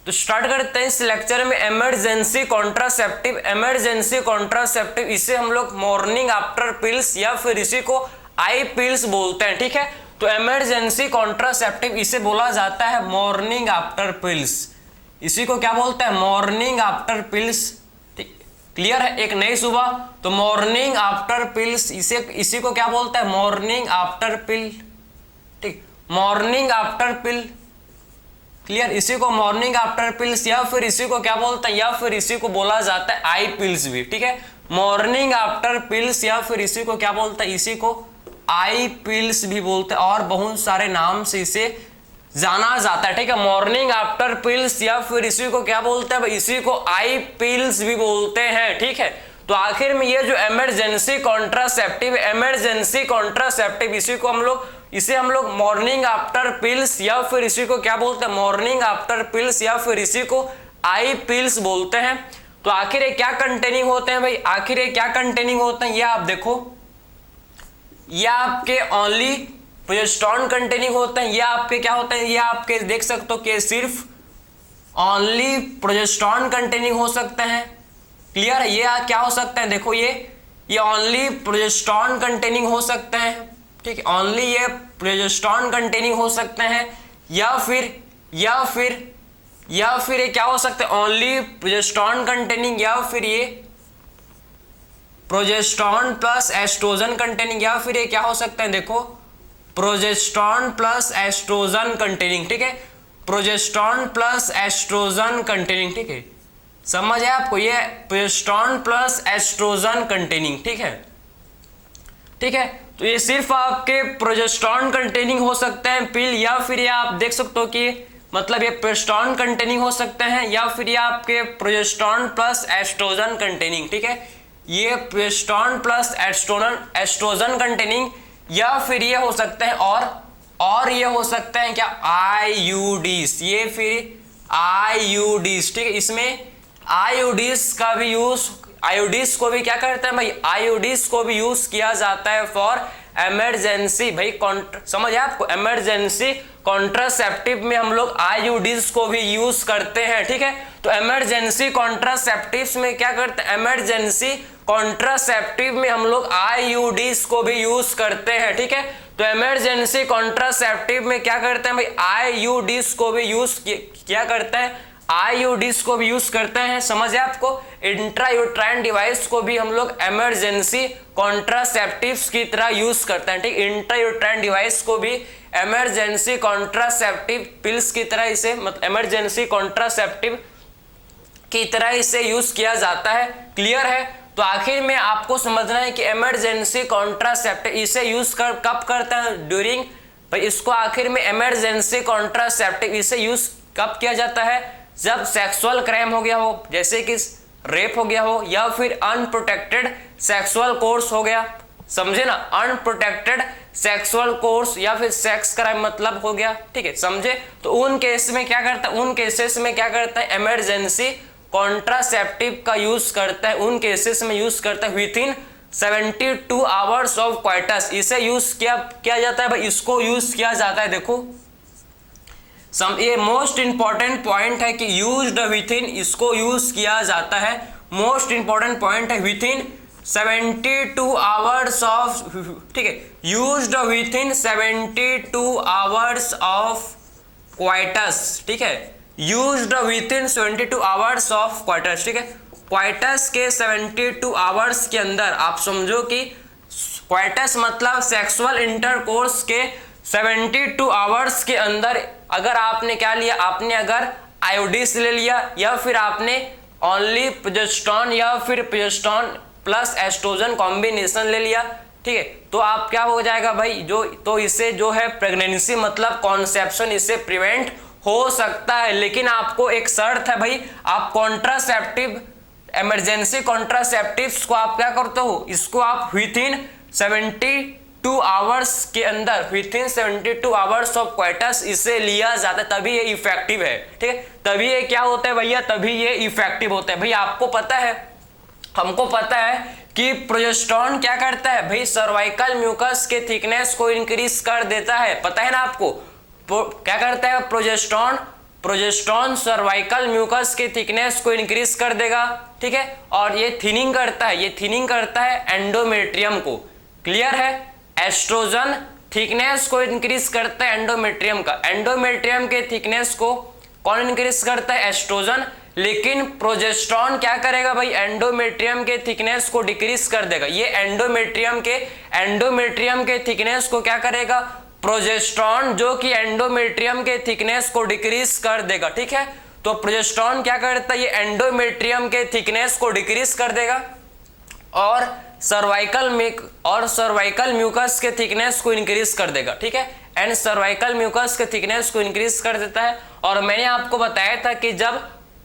तो स्टार्ट करते हैं इस लेक्चर में इमरजेंसी कॉन्ट्रासेप्टिव। इमरजेंसी कॉन्ट्रासेप्टिव इसे हम लोग मॉर्निंग आफ्टर पिल्स या फिर इसी को आई पिल्स बोलते हैं, ठीक है। तो इमरजेंसी कॉन्ट्रासेप्टिव इसे बोला जाता है मॉर्निंग आफ्टर पिल्स। इसी को क्या बोलते हैं? Morning after pills. क्लियर है? एक नई सुबह, तो मॉर्निंग आफ्टर पिल्स इसी को क्या बोलते हैं? मॉर्निंग आफ्टर पिल, ठीक, मॉर्निंग आफ्टर पिल। क्लियर? इसी को मॉर्निंग आफ्टर पिल्स या फिर इसी को क्या बोलते हैं? या फिर इसी को बोला जाता है आई पिल्स भी, ठीक है। मॉर्निंग आफ्टर पिल्स या फिर इसी को क्या बोलते हैं? इसी को आई पिल्स भी बोलते हैं और बहुत सारे नाम से इसे जाना जाता है, ठीक है। मॉर्निंग आफ्टर पिल्स या फिर इसी को क्या बोलते हैं? इसी को आई पिल्स भी बोलते हैं, ठीक है। तो आखिर में ये जो इमरजेंसी कॉन्ट्रासेप्टिव, इमरजेंसी कॉन्ट्रासेप्टिव इसे हम लोग मॉर्निंग आफ्टर पिल्स या फिर इसी को क्या बोलते हैं? मॉर्निंग आफ्टर पिल्स या फिर इसी को आई पिल्स बोलते हैं। तो आखिर ये क्या कंटेनिंग होते हैं भाई? आखिर ये क्या कंटेनिंग होते हैं? ये आप देखो, ये आपके ओनली प्रोजेस्टेरोन कंटेनिंग होते हैं। ये आपके क्या होते हैं? ये आपके देख सकते हो कि सिर्फ ओनली प्रोजेस्टेरोन कंटेनिंग हो सकते हैं। क्लियर है? ये क्या हो सकते हैं? देखो ये ओनली प्रोजेस्टेरोन कंटेनिंग हो सकते हैं, ठीक है। ओनली ये प्रोजेस्टेरोन कंटेनिंग हो सकते हैं या फिर ये क्या हो सकते हैं? ओनली प्रोजेस्टेरोन कंटेनिंग या फिर ये प्रोजेस्टेरोन प्लस एस्ट्रोजन कंटेनिंग या फिर ये क्या हो सकते हैं? देखो, प्रोजेस्टेरोन प्लस एस्ट्रोजन कंटेनिंग, ठीक है। प्रोजेस्टेरोन प्लस एस्ट्रोजन कंटेनिंग, ठीक है। समझ है आपको? ये प्रोजेस्टेरोन प्लस एस्ट्रोजन कंटेनिंग, ठीक है, ठीक है। तो ये सिर्फ आपके प्रोजेस्टेरोन कंटेनिंग हो सकते हैं पिल या फिर ये आप देख सकते हो कि मतलब ये प्रोजेस्टेरोन कंटेनिंग हो सकते हैं या फिर ये आपके प्रोजेस्टेरोन प्लस एस्ट्रोजन कंटेनिंग, ठीक है। ये प्रोजेस्टेरोन प्लस एस्ट्रोजन कंटेनिंग या फिर ये हो सकते हैं और ये हो सकते हैं क्या? आईयूडीज, ये फिर आईयूडीज, ठीक है। इसमें आईयूडीज का भी यूज, आईयूडीज को भी क्या करते हैं भाई? आईयूडीज को भी यूज किया जाता है फॉर इमरजेंसी भाई समझ है आपको? इमरजेंसी कॉन्ट्रासेप्टिव में हम लोग आईयूडीज को भी यूज करते हैं, ठीक है। तो इमरजेंसी कॉन्ट्रासेप्टिव्स में क्या करते हैं? इमरजेंसी कॉन्ट्रासेप्टिव में हम लोग आईयूडीज को भी यूज करते हैं, ठीक है। तो इमरजेंसी कॉन्ट्रासेप्टिव में क्या करते हैं भाई? आईयूडीज को भी यूज क्या करते हैं? आईयूडीज को भी यूज करते हैं। समझ है आपको? इंट्रायूट्राइन डिवाइस को भी हम लोग इमरजेंसी कॉन्ट्रासेप्टिव्स की तरह यूज करते हैं, ठीक। इंट्रायूट्राइन डिवाइस को भी इमरजेंसी कॉन्ट्रासेप्टिव पिल्स की तरह इसे मतलब इमरजेंसी कॉन्ट्रासेप्टिव की तरह इसे यूज किया जाता है। क्लियर है? तो आखिर में आपको समझना है कि इमरजेंसी कॉन्ट्रासेप्टिव इसे यूज कब करते हैं? ड्यूरिंग भाई इसको आखिर में इमरजेंसी कॉन्ट्रासेप्टिव इसे यूज कब किया जाता है? जब सेक्सुअल क्राइम हो गया हो, जैसे कि रेप हो गया हो या फिर अनप्रोटेक्टेड सेक्सुअल कोर्स हो गया, समझे ना? अनप्रोटेक्टेड सेक्सुअल कोर्स या फिर सेक्स क्राइम मतलब हो गया, ठीक है, समझे? तो उन केस में क्या करता है? उन केसेस में क्या करता है? इमरजेंसी कॉन्ट्रासेप्टिव का यूज करता है। उन केसेस में यूज करता है विथिन 72 आवर्स ऑफ क्वाइटस। इसे यूज किया जाता है भाई, इसको यूज किया जाता है। देखो ये मोस्ट इंपॉर्टेंट पॉइंट है कि यूज्ड विथिन, इसको यूज किया जाता है। मोस्ट इंपॉर्टेंट पॉइंट है विथिन 72 आवर्स ऑफ, ठीक है, used within 72 hours of coitus, ठीक है, used within 72 hours of coitus, ठीक है। क्वाइटस के 72 आवर्स के अंदर आप समझो कि क्वाइटस मतलब सेक्सुअल इंटरकोर्स के 72 आवर्स के अंदर अगर आपने क्या लिया? आपने अगर आयोडीज ले लिया या फिर आपने ओनली प्रोजेस्टेरोन या फिर प्रोजेस्टेरोन प्लस एस्ट्रोजन कॉम्बिनेशन ले लिया, ठीक है, तो आप क्या हो जाएगा भाई? तो इससे जो है प्रेगनेंसी मतलब कॉन्सेप्शन इससे प्रिवेंट हो सकता है। लेकिन आपको एक शर्त है भाई, आप कॉन्ट्रासेप्टिव इमरजेंसी कॉन्ट्रासेप्टिव्स को आप क्या करते हो? इसको आप विथिन 72 आवर्स के अंदर, विथिन 72 आवर्स ऑफ क्वाइटस इसे लिया जाता है, तभी ये इफेक्टिव है, ठीक है। तभी ये क्या होता है भैया? तभी ये इफेक्टिव होता है। भैया आपको पता है, हमको पता है कि प्रोजेस्टेरोन क्या करता है भाई? सर्वाइकल म्यूकस के थिकनेस को इंक्रीज कर देता है, पता है ना आपको? क्या करता है प्रोजेस्टेरोन? प्रोजेस्टेरॉन सर्वाइकल म्यूकस के थिकनेस को इंक्रीज कर देगा, ठीक है, और ये थिनिंग करता है एंडोमेट्रियम को। क्लियर है? एस्ट्रोजन थिकनेस को इंक्रीज करता है एंडोमेट्रियम का। एंडोमेट्रियम के थिकनेस को कौन इंक्रीज करता है? एस्ट्रोजन। लेकिन प्रोजेस्टेरॉन क्या करेगा भाई? एंडोमेट्रियम के थिकनेस को डिक्रीज कर देगा। ये एंडोमेट्रियम के थिकनेस को क्या करेगा? प्रोजेस्टेरॉन, जो कि एंडोमेट्रियम के थिकनेस को डिक्रीज कर देगा, ठीक है। तो प्रोजेस्टेरॉन क्या करता है? ये एंडोमेट्रियम के थिकनेस को डिक्रीज कर देगा और सर्वाइकल म्यूकस के थिकनेस को इंक्रीज कर देगा, ठीक है। एंड सर्वाइकल म्यूकस के थिकनेस को इंक्रीज कर देता है। और मैंने आपको बताया था कि जब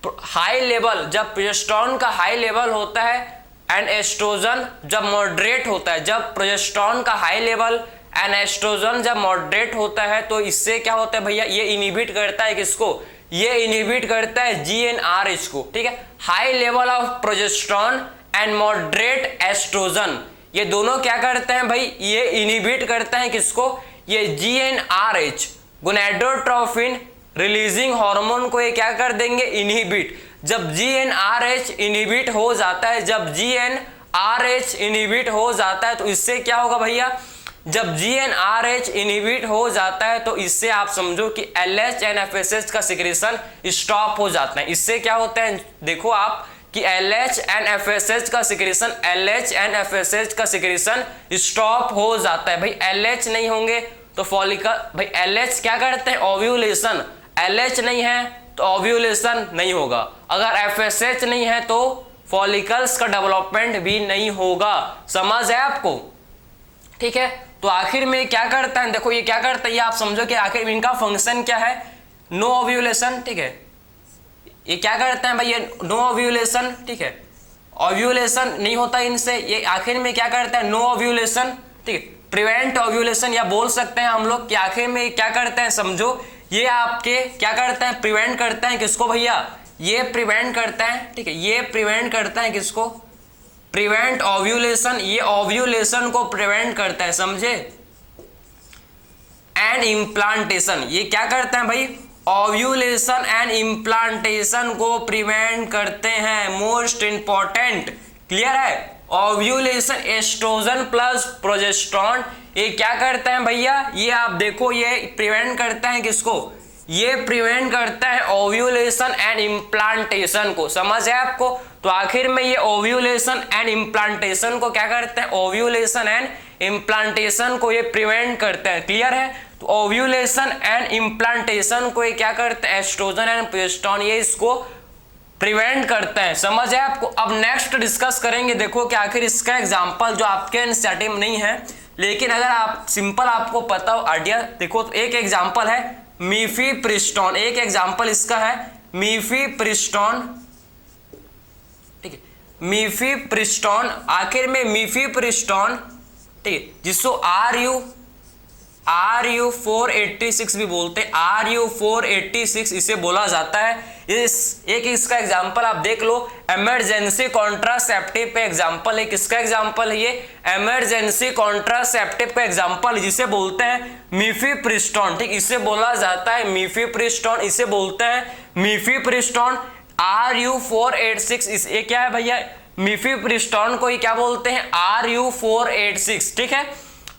प्रोजेस्टेरॉन का हाई लेवल होता है एंड एस्ट्रोजन जब मॉडरेट होता है, जब प्रोजेस्टेरॉन का हाई लेवल एंड एस्ट्रोजन जब मॉडरेट होता है, तो इससे क्या होता है भैया? ये इनहिबिट करता है किसको? ये इनहिबिट करता है GnRH को, ठीक है। High level of progesterone and moderate estrogen, ये दोनों क्या करते हैं भाई? ये इनहिबिट करते हैं किसको? ये GnRH गोनाडोट्रोपिन रिलीजिंग हार्मोन को ये क्या कर देंगे? इनहिबिट। जब GnRH इनहिबिट हो जाता है, तो इससे क्या होगा भैया? जब GnRH इनहिबिट हो जाता है तो इससे आप समझो कि LH एंड FSH का सिक्रेशन स्टॉप हो जाता है। इससे क्या होता है? देखो आप कि LH एंड FSH का सिक्रेशन स्टॉप हो जाता है। भाई LH नहीं होंगे तो फॉलिकल, भाई LH क्या करते हैं? ओव्यूलेशन। LH नहीं है तो ओव्यूलेशन नहीं होगा। अगर FSH नहीं है तो फॉलिकल्स का डेवलपमेंट भी नहीं होगा। समझ है आपको? ठीक है। तो आखिर में क्या करता है? देखो ये क्या करता है, ये आप समझो कि आखिर में इनका फंक्शन क्या है? नो ओव्यूलेशन, ठीक है। ये क्या करते हैं भाई? ये नो ओव्यूलेशन, ठीक है। ओव्यूलेशन नहीं होता इनसे, ये आखिर में क्या करता है? नो ओव्यूलेशन, ठीक है। प्रिवेंट ओव्यूलेशन, या बोल सकते हैं हम लोग कि आखिर में क्या करते हैं? समझो ये आपके क्या करते हैं? प्रिवेंट करते हैं किसको भैया? ये प्रिवेंट करता है, ठीक है। ये प्रिवेंट करता है किसको? Prevent ovulation. ये ओव्यूलेशन को प्रिवेंट करता है, समझे। एंड इम्प्लांटेशन, ये क्या करते हैं भाई? ओव्यूलेशन एंड इम्प्लांटेशन को प्रिवेंट करते हैं। मोस्ट इंपॉर्टेंट, क्लियर है? ओव्यूलेशन एस्ट्रोजन प्लस प्रोजेस्टेरॉन, ये क्या करते हैं भैया? ये आप देखो, ये प्रिवेंट करता है किसको? ये प्रिवेंट करता है ओव्यूलेशन एंड इम्प्लांटेशन को। समझ है आपको? तो आखिर में ये ओव्यूलेशन एंड इम्प्लांटेशन को क्या करते हैं? ओव्यूलेशन एंड इम्प्लांटेशन को ये प्रिवेंट करते हैं। क्लियर है? तो ओव्यूलेशन एंड इम्प्लांटेशन को ये क्या करते हैं? एस्ट्रोजन एंड प्रोजेस्टेरॉन ये इसको प्रिवेंट करते हैं। समझ है आपको? अब नेक्स्ट डिस्कस करेंगे, देखो कि आखिर इसका एग्जांपल जो आपके एनसीईआरटी में नहीं है, लेकिन अगर आप सिंपल आपको पता हो आइडिया, देखो तो एक एग्जांपल है मीफीप्रिस्टोन। एक एग्जांपल इसका है मीफीप्रिस्टोन, ठीक है। मीफीप्रिस्टोन, आखिर में मीफीप्रिस्टोन, ठीक है, जिसको RU486 भी बोलते हैं। RU486 इसे बोला जाता है। इसका एग्जांपल आप देख लो, इमरजेंसी कॉन्ट्रासेप्टिव का एग्जांपल है। किसका एग्जांपल है ये? इमरजेंसी कॉन्ट्रासेप्टिव का एग्जांपल, जिसे बोलते हैं मीफीप्रिस्टोन, ठीक, इसे बोला जाता है मीफीप्रिस्टोन, इसे बोलते हैं मीफीप्रिस्टोन। RU486 ये क्या है भैया? मीफीप्रिस्टोन को ही क्या बोलते हैं? RU486, ठीक है।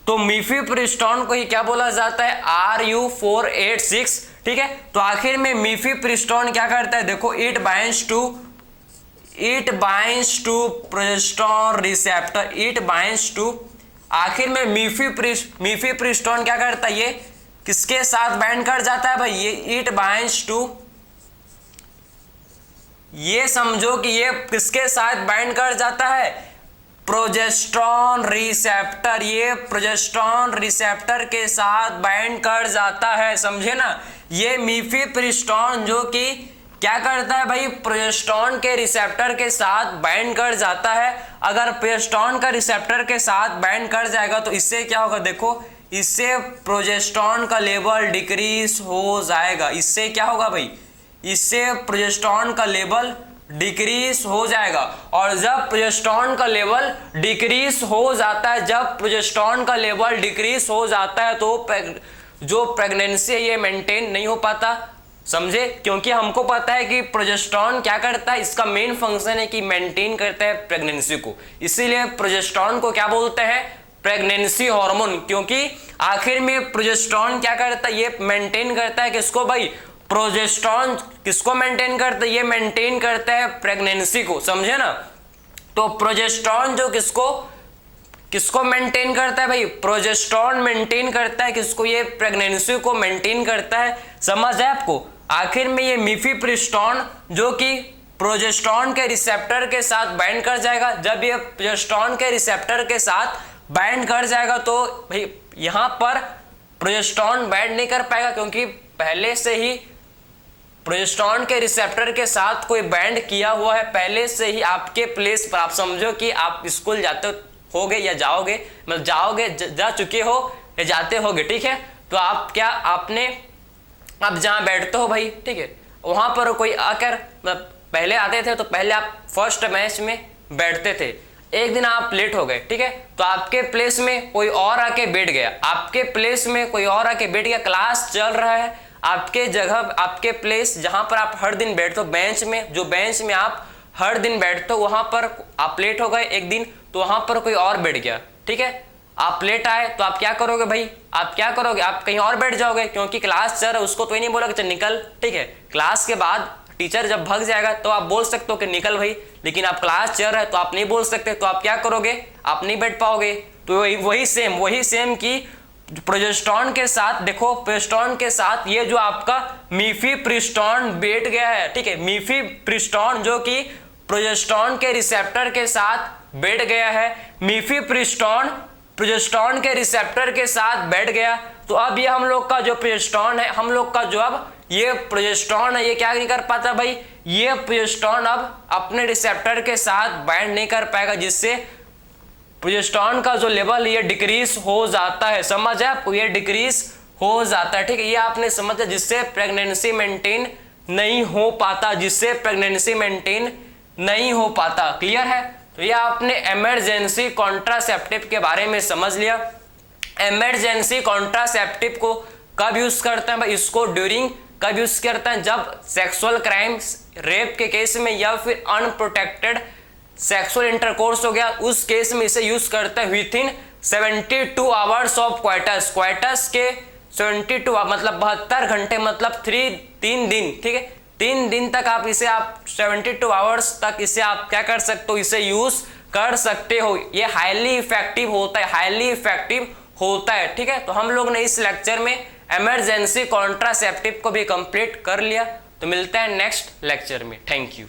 तो मीफीप्रिस्टोन को ही क्या बोला जाता है? RU486, ठीक है। तो आखिर में मीफीप्रिस्टोन क्या करता है? देखो it binds to progesterone receptor, it binds to, आखिर में मीफीप्रिस्टोन क्या करता है? ये किसके साथ बाइंड कर जाता है भाई? ये इट बाइंड्स टू, ये समझो कि ये किसके साथ बाइंड कर जाता है? प्रोजेस्टेरॉन रिसेप्टर, ये प्रोजेस्टेरॉन रिसेप्टर के साथ बाइंड कर जाता है, समझे ना। ये मीफीप्रिस्टोन जो कि क्या करता है भाई? प्रोजेस्टेरॉन के रिसेप्टर के साथ बाइंड कर जाता है। अगर प्रोजेस्टेरॉन का रिसेप्टर के साथ बाइंड कर जाएगा तो इससे क्या होगा? देखो इससे प्रोजेस्टेरॉन का लेवल डिक्रीज हो जाएगा। इससे क्या होगा भाई? इससे प्रोजेस्टेरॉन का लेवल डिक्रीज हो जाएगा। और जब प्रोजेस्टेरॉन का लेवल डिक्रीज हो जाता है, जब प्रोजेस्टेरॉन का लेवल डिक्रीज हो जाता है तो जो प्रेगनेंसी है ये मेंटेन नहीं हो पाता। समझे? क्योंकि हमको पता है कि प्रोजेस्टेरॉन क्या करता है, इसका मेन फंक्शन है कि मेंटेन करता है प्रेगनेंसी को, इसीलिए प्रोजेस्टेरॉन को क्या बोलते हैं, प्रेगनेंसी हार्मोन। क्योंकि आखिर में प्रोजेस्टेरॉन क्या करता है, ये मेंटेन करता है किसको भाई, प्रोजेस्टेरॉन किसको मेंटेन करता है, ये मेंटेन करता है प्रेगनेंसी को, समझे ना। तो प्रोजेस्टेरॉन जो किसको मेंटेन करता है भाई, प्रोजेस्टेरॉन मेंटेन करता है किसको, ये प्रेगनेंसी को मेंटेन करता है, समझ है आपको। आखिर में ये मिफेप्रिस्टोन जो कि प्रोजेस्टेरॉन के रिसेप्टर के साथ बाइंड कर जाएगा, जब ये प्रोजेस्टेरॉन के रिसेप्टर के साथ बाइंड कर जाएगा तो भाई यहां पर प्रोजेस्टेरॉन बाइंड नहीं कर पाएगा, क्योंकि पहले से ही प्रोजेस्टेरॉन के रिसेप्टर के साथ कोई बाइंड किया हुआ है, पहले से ही आपके प्लेस पर। आप समझो कि आप स्कूल जाते होगे या जाओगे, मतलब जाओगे, जा चुके हो या जाते होगे, ठीक है। तो आप क्या, आपने आप जहाँ बैठते हो भाई, ठीक है, वहां पर कोई आकर, मतलब पहले आते थे तो पहले आप फर्स्ट बेंच में बैठते थे, एक दिन आप लेट हो गए, ठीक है, तो आपके प्लेस में कोई और आके बैठ गया, आपके प्लेस में कोई और आके बैठ गया, क्लास चल रहा है, आपके जगह, आपके प्लेस जहां पर आप हर दिन बैठते हो, बेंच में, जो बेंच में आप हर दिन बैठते हो, वहां पर आप लेट हो गए एक दिन, तो वहां पर कोई और बैठ गया, ठीक है, आप लेट आए तो आप क्या करोगे भाई, आप क्या करोगे, आप कहीं और बैठ जाओगे, क्योंकि क्लास चल रहा है, उसको तो ही नहीं बोला कि चल निकल, ठीक है। क्लास के बाद टीचर जब भाग जाएगा तो आप बोल सकते हो कि निकल भाई, लेकिन आप क्लास चल रहा है तो आप नहीं बोल सकते, तो आप क्या करोगे, आप नहीं बैठ पाओगे। तो वही सेम कि प्रोजेस्टेरॉन के साथ, देखो प्रोजेस्टेरॉन के साथ ये जो आपका मिफेप्रिस्टोन बैठ गया है, ठीक है, मिफेप्रिस्टोन जो कि प्रोजेस्टेरॉन के रिसेप्टर के साथ बैठ गया है, मिफेप्रिस्टोन प्रोजेस्टेरॉन के रिसेप्टर के साथ बैठ गया, तो अब ये हम लोग का जो प्रोजेस्टेरॉन है, हम लोग का जो अब ये प्रोजेस्टेरॉन है, ये क्या नहीं कर पाता भाई, ये प्रोजेस्टेरॉन अब अपने रिसेप्टर के साथ बाइंड नहीं कर पाएगा, जिससे प्रोजेस्टेरॉन का जो लेवल ये डिक्रीज हो जाता है, समझ है आपको, ये डिक्रीज हो जाता है, ठीक है, ये आपने समझा, जिससे प्रेगनेंसी मेंटेन नहीं हो पाता, जिससे प्रेगनेंसी मेंटेन नहीं हो पाता, क्लियर है। तो ये आपने इमरजेंसी कॉन्ट्रासेप्टिव के बारे में समझ लिया। इमरजेंसी कॉन्ट्रासेप्टिव को कब यूज करते हैं भाई, इसको ड्यूरिंग कब यूज करते हैं, जब सेक्सुअल क्राइम्स, रेप के केस में या फिर अनप्रोटेक्टेड सेक्सुअल इंटरकोर्स हो गया, उस केस में इसे यूज करते हैं with in 72 hours of coitus, coitus के 72 मतलब 72 घंटे, मतलब 3 दिन, ठीक है, 3 दिन तक आप इसे, आप 72 आवर्स तक इसे आप क्या कर सकते हो, इसे यूज कर सकते हो। ये हाईली इफेक्टिव होता है, हाईली इफेक्टिव होता है, ठीक है। तो हम लोग ने इस लेक्चर में इमरजेंसी कॉन्ट्रासेप्टिव को भी कंप्लीट कर लिया, तो मिलते हैं नेक्स्ट लेक्चर में, थैंक यू।